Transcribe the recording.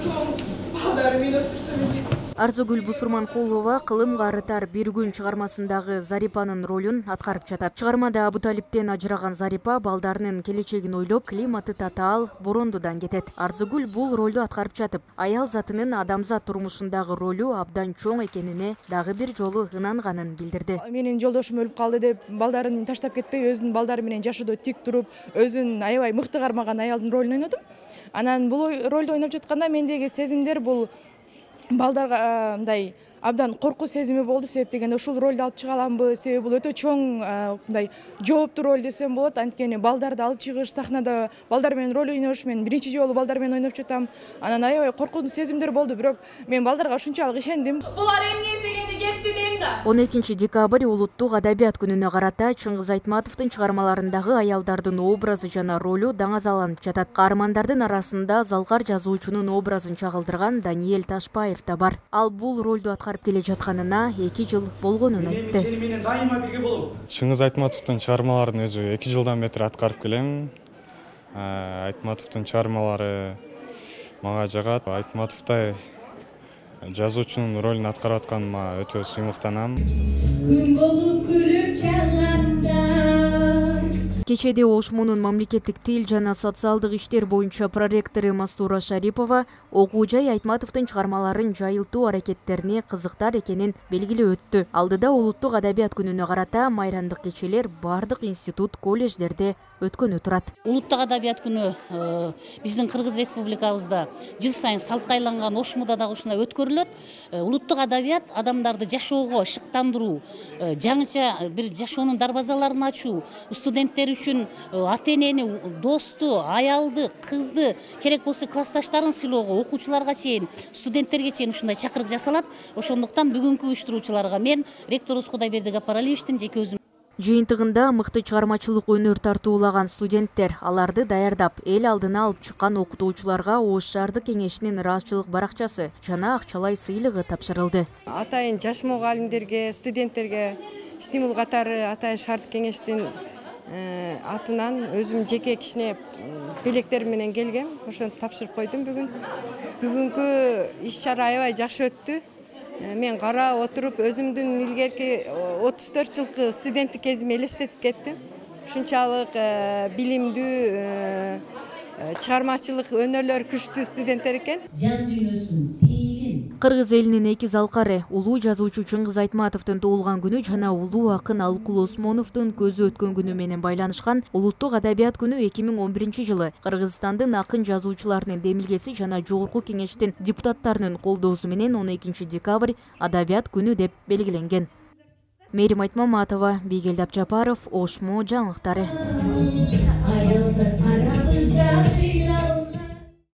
соң балдары мен өстүрсөм эле. Арзыгүл Бусурманкулова «Кылымга арытар бир күн» чыгармасындагы Зарипанын ролун аткарып жатат. Чыгармада Абуталиптен ажыраган Зарипа балдарынын келечегин ойлоп, климаты татаал борондудан кетет. Арзыгүл бул ролду аткарып жатып, аял затынын адамзат турмушундагы ролу абдан чоң экенине дагы бир жолу ынанганын билдирди. Менин жолдошум өлүп калды деп, балдарын таштап кетпей, өзүнүн балдары менен жашоодо тик туруп, өзүн аябай мыкты кармаган аялдын ролун ойнодум. Анан бул ролду ойноп жатканда мендеги сезимдер бул балдарга мындай абдан коркуу сезими болду. Себеп дегенде ушул ролду алып чыга аламбы? Себеби бул өтө чоң мындай жооптуу роль десем болот. Анткени балдарды алып чыгыш, сахнада балдар менен роль ойнош, мен биринчи жолу балдар менен ойноп жатам. Анан аябай коркунучу сезимдер болду, бирок мен балдарга ушунчалык ишендим. Булар эмне эсегенде кетти дейм да. 12 декабрь Улуттук адабият күнүнө карата Чыңгыз Айтматовдун чыгармаларындагы аялдардын образы жана ролу даңазаланып жатат. Каармандардын арасында залкар жазуучунун образын чагылдырган Даниэль Ташпаев да бар. Ал бул ролду аткарып келе жатканына 2 жыл болгонун айтты. Сени менен дайыма бирге болом. Чыңгыз Айтматовдун чыгармаларын өзү 2 жылдан бери аткарып келем. Айтматовдун чыгармалары мага жагат. Айтматовдай жазуучунун ролун аткарып атканыма өтө сыймыктанам. Күн болуп күлүп чаганда. Кечеде ОШМУнун мамлекеттик тил жана социалдык иштер боюнча проректору Мастура Шарипова окуу жай Айтматовдун чыгармаларын жайылтуу аракеттерине кызыктар экенин белгилеп өттү. Алдыда Улуттук адабият күнүнө карата майрандык кечелер бардык институт, колледждерде өткөнү турат. Улуттук адабият күнү биздин Кыргыз Республикабызда жыл сайын салтка айланган ОШМУда дагы ушундай өткөрүлөт. Улуттук адабият адамдарды жашоого шыктандыруу, жаңыча бир жашоонун дарбазаларын ачуу, студенттер үчүн ата-энени, досту, аялды, кызды, керек болсо классташтарын сыйлоого, окуучуларга чейин, студенттерге чейин ушундай чакырык жасалат. Ошондуктан бүгүнкү уюштуруучуларга мен ректор Кудайберди Гапаралиевичтин жеке өзүм Жыйынтыгында мыкты чыгармачылык өнөр тартуулаган студенттер аларды даярдап, эл алдына алып чыккан окутуучуларга Ош шаардык кеңешинин ыраазычылык баракчасы жана акчалай сыйлыгы тапшырылды. Атайын жаш мугалимдерге, студенттерге стимул катары Атайын шаардык кеңештин атынан өзүм жеке кичине белектерим менен келгем. Ошону тапшырып койдум бүгүн. Бүгүнкү иш-чара аябай жакшы өттү. Мен карап отуруп өзүмдүн илгерки 34 жылкы студенттик кезимди элестетип кеттим. Ушунчалык билимдүү, чыгармачылык өнөрлөрү күчтүү студенттер экен. Жан дүйнөсүн, пейилин. Кыргыз элинин эки залкары улуу жазуучу Чыңгыз Айтматовдун туулган күнү жана улуу акын Алыкул Осмоновдун көзү өткөн күнү менен байланышкан Улуттук адабият күнү 2011 жылы Кыргызстандын акын жазуучуларынын демилгеси жана Жогорку кеңештин депутаттарынын колдоосу менен 12 декабрь адабият күнү деп белгиленген. Мээрим Айтмаматова, Бийгелди Абжапаров, ОШМУ жаңылыктары.